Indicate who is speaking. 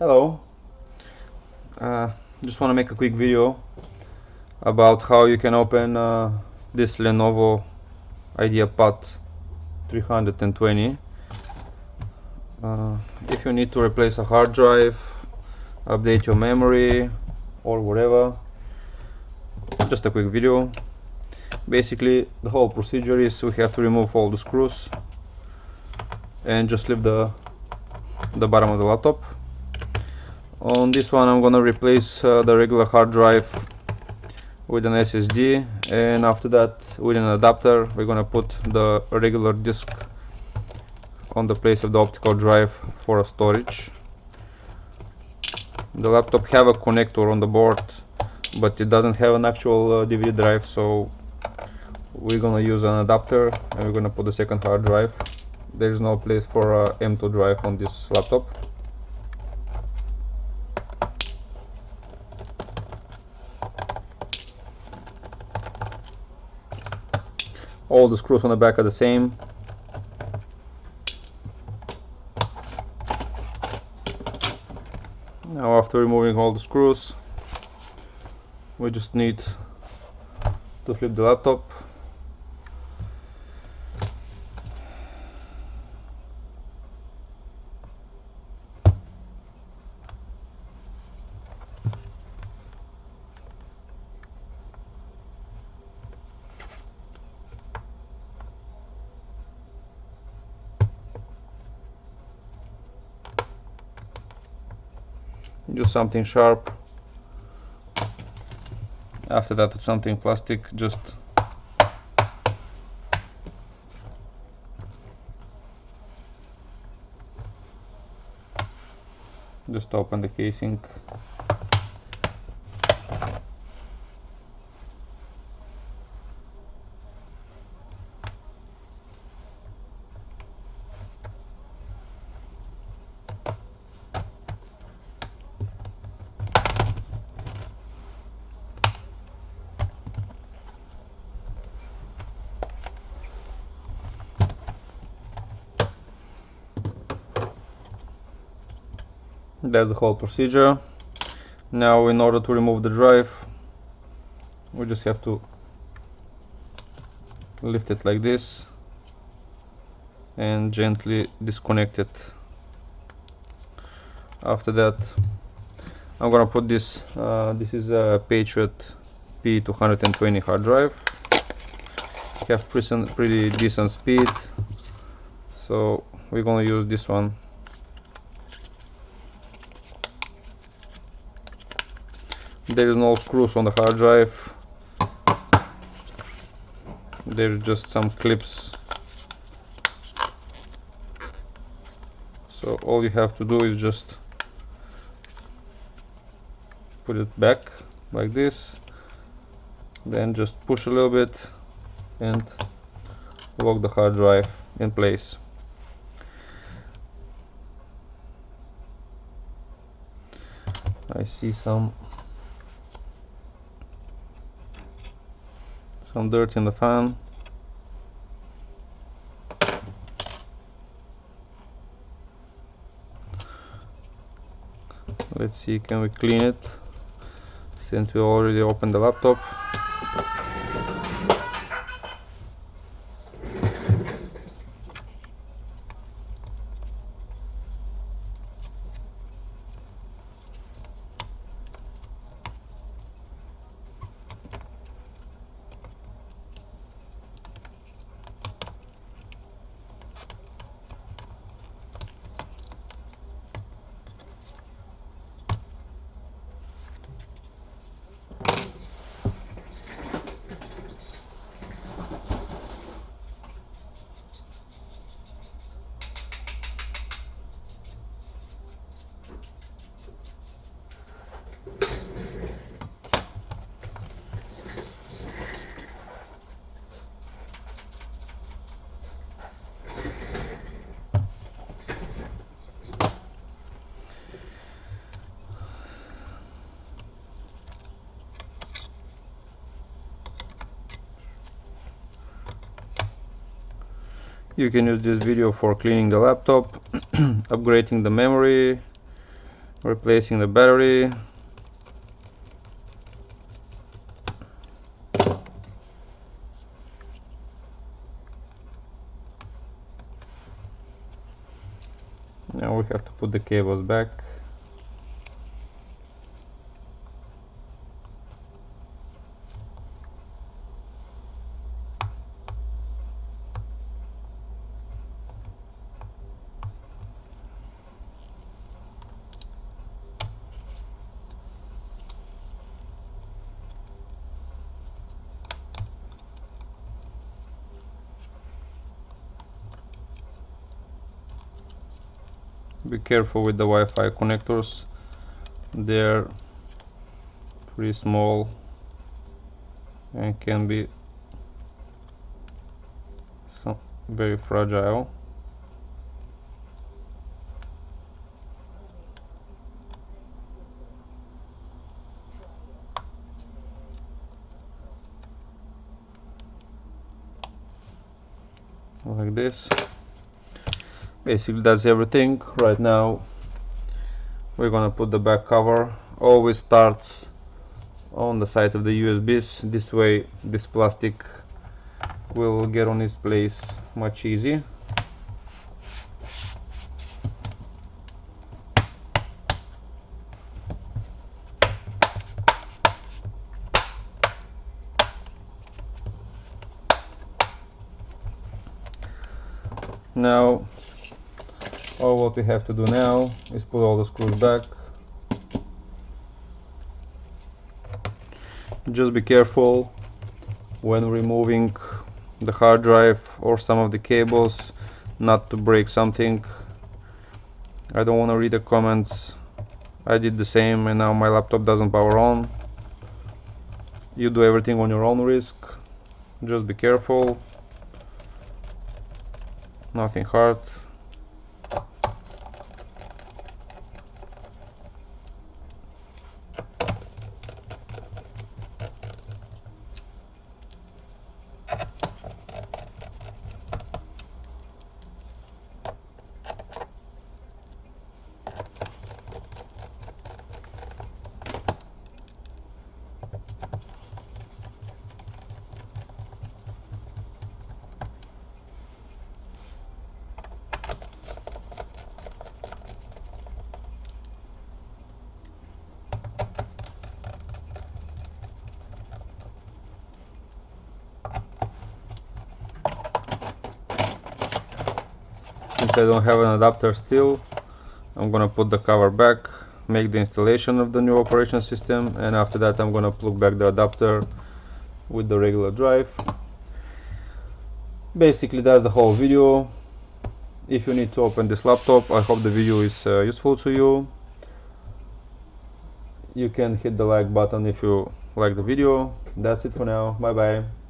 Speaker 1: Hello. Uh, just want to make a quick video about how you can open this Lenovo IdeaPad 320. If you need to replace a hard drive, update your memory or whatever, just a quick video. Basically the whole procedure is we have to remove all the screws and just leave the bottom of the laptop. On this one I'm gonna replace the regular hard drive with an SSD, and after that with an adapter we're gonna put the regular disk on the place of the optical drive for a storage. The laptop have a connector on the board, but it doesn't have an actual DVD drive, so we're gonna use an adapter and we're gonna put the second hard drive. There's no place for a M2 drive on this laptop. All the screws on the back are the same. Now after removing all the screws, we just need to flip the laptop. Use something sharp. After that, with something plastic, just open the casing. That's the whole procedure. Now in order to remove the drive, we just have to lift it like this and gently disconnect it. After that I'm gonna put this this is a Patriot P220 hard drive. Have pretty decent speed, so we're gonna use this one. There is no screws on the hard drive, there's just some clips, so all you have to do is just put it back like this, then just push a little bit and lock the hard drive in place. I see some dirt in the fan. Let's see, can we clean it since we already opened the laptop. You can use this video for cleaning the laptop, upgrading the memory, Replacing the battery. Now we have to put the cables back. Be careful with the Wi-Fi connectors, they're pretty small and can be very fragile. Like this. Basically that's everything. Right now we're gonna put the back cover. Always starts on the side of the USBs, this way this plastic will get on its place much easier. Now all what we have to do now is put all the screws back. Just be careful when removing the hard drive or some of the cables not to break something. I don't want to read the comments. I did the same and now my laptop doesn't power on. You do everything on your own risk. Just be careful. Nothing hard. Since I don't have an adapter still, I'm gonna put the cover back, make the installation of the new operation system, and after that I'm gonna plug back the adapter with the regular drive. Basically that's the whole video. If you need to open this laptop, I hope the video is useful to you. You can hit the like button if you like the video. That's it for now. Bye bye.